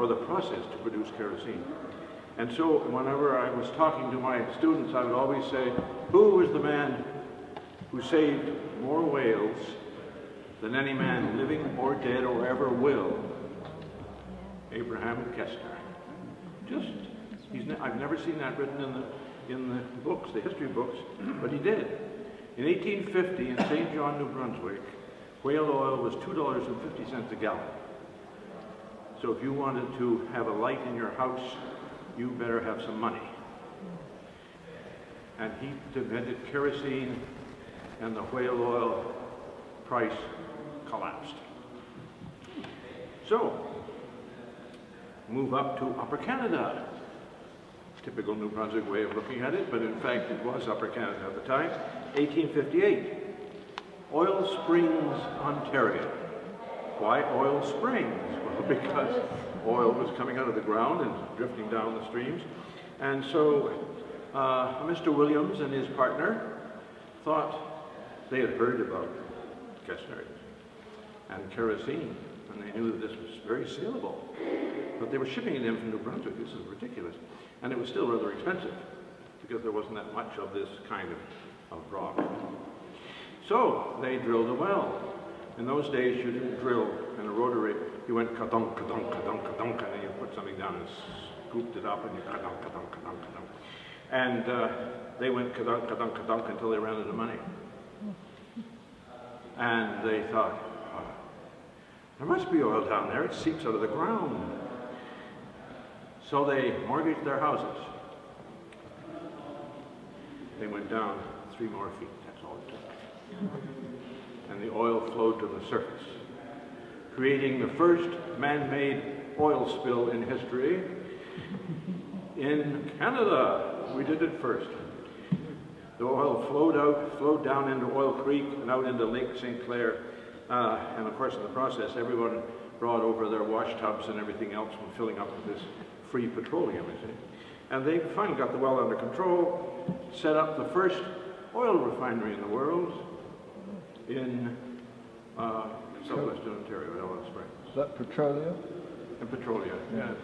or the process to produce kerosene. And so whenever I was talking to my students, I would always say, who was the man who saved more whales than any man living or dead or ever will? Abraham Kessler. I've never seen that written in the books, the history books, but he did. In 1850 in St. John, New Brunswick, whale oil was $2.50 a gallon. So if you wanted to have a light in your house, you better have some money. And he invented kerosene, and the whale oil price collapsed. So, move up to Upper Canada. Typical New Brunswick way of looking at it, but in fact it was Upper Canada at the time. 1858, Oil Springs, Ontario. Why Oil Springs? Well, because oil was coming out of the ground and drifting down the streams. And so Mr. Williams and his partner thought they had heard about Kessler and kerosene, and they knew that this was very saleable. But they were shipping it in from New Brunswick. This is ridiculous. And it was still rather expensive because there wasn't that much of this kind of rock. So they drilled a well. In those days, you didn't drill in a rotary. You went ka-dunk, ka-dunk, ka-dunk, ka-dunk, and then you put something down and scooped it up, and you ka-dunk, ka-dunk, ka-dunk, ka-dunk. And they went ka-dunk, ka-dunk, ka-dunk until they ran out of money. And they thought, oh, there must be oil down there. It seeps out of the ground. So they mortgaged their houses. They went down 3 more feet. That's all it took. And the oil flowed to the surface, creating the first man-made oil spill in history in Canada. We did it first. The oil flowed down into Oil Creek and out into Lake St. Clair. And of course, in the process, everyone brought over their wash tubs and everything else from filling up with this free petroleum, you see. And they finally got the well under control, set up the first oil refinery in the world in southwestern Ontario, Alice Springs. Is that Petrolia? In Petrolia, yeah.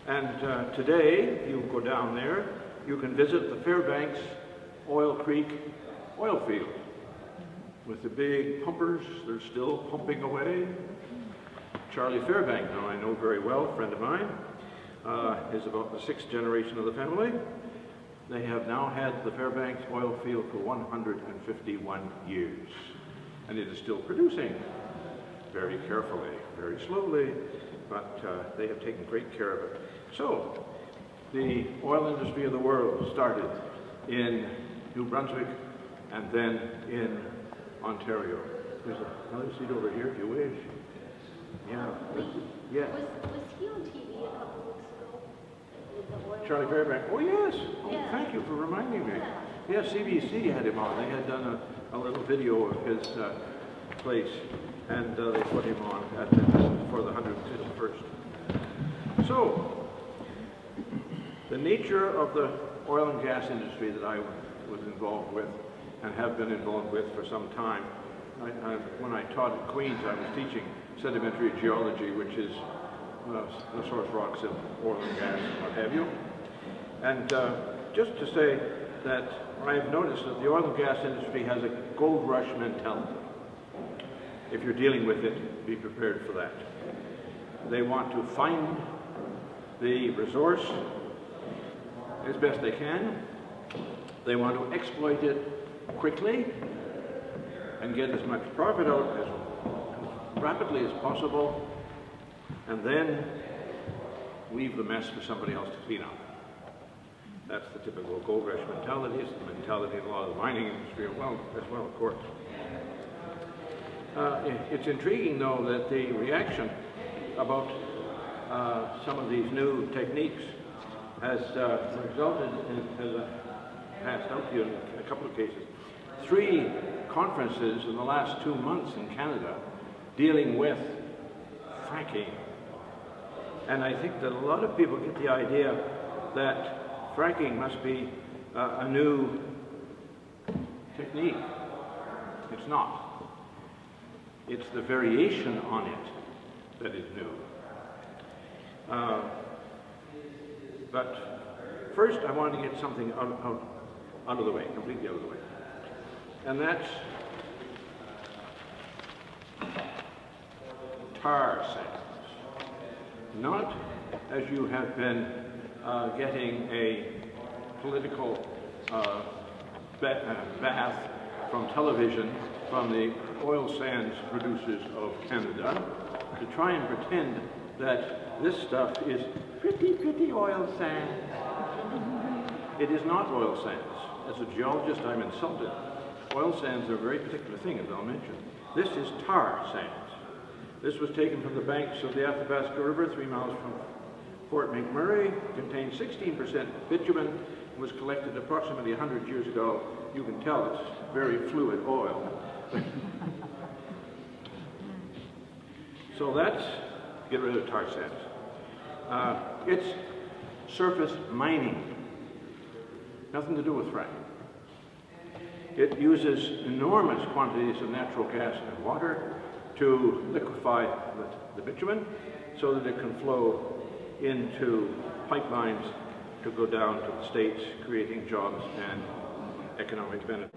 And today, you go down there, you can visit the Fairbanks Oil Creek oil field with the big pumpers. They're still pumping away. Charlie Fairbank, who I know very well, a friend of mine, is about the 6th generation of the family. They have now had the Fairbanks oil field for 151 years, and it is still producing very carefully, very slowly, but they have taken great care of it. So, the oil industry of the world started in New Brunswick and then in Ontario. There's another seat over here if you wish. Yeah. Yes. Was he on TV a couple weeks ago? With the oil Charlie Fairbank. Oh, yes. Oh, yeah. Thank you for reminding me. Yeah. Yeah, CBC had him on. They had done a little video of his place, and they put him on for the 151st. So, the nature of the oil and gas industry that I was involved with and have been involved with for some time. When I taught at Queen's, I was teaching sedimentary geology, which is the source rocks of oil and gas and what have you. And just to say that I've noticed that the oil and gas industry has a gold rush mentality. If you're dealing with it, be prepared for that. They want to find the resource as best they can. They want to exploit it quickly and get as much profit out as rapidly as possible, and then leave the mess for somebody else to clean up. That's the typical gold rush mentality. It's the mentality of a lot of the mining industry as well, of course. It's intriguing, though, that the reaction about some of these new techniques has resulted in, has passed out to you in a couple of cases, 3 conferences in the last 2 months in Canada dealing with fracking. And I think that a lot of people get the idea that fracking must be a new technique. It's not. It's the variation on it that is new. But first I wanted to get something out of the way, completely out of the way. And that's tar sands. Not as you have been getting a political bath from television from the oil sands producers of Canada to try and pretend that this stuff is pretty oil sands. It is not oil sands. As a geologist, I'm insulted. Oil sands are a very particular thing, as I'll mention. This is tar sands. This was taken from the banks of the Athabasca River, 3 miles from Fort McMurray, contains 16% bitumen, and was collected approximately 100 years ago. You can tell it's very fluid oil. So that's, get rid of tar sands. It's surface mining, nothing to do with fracking. It uses enormous quantities of natural gas and water to liquefy the bitumen so that it can flow into pipelines to go down to the States, creating jobs and economic benefit.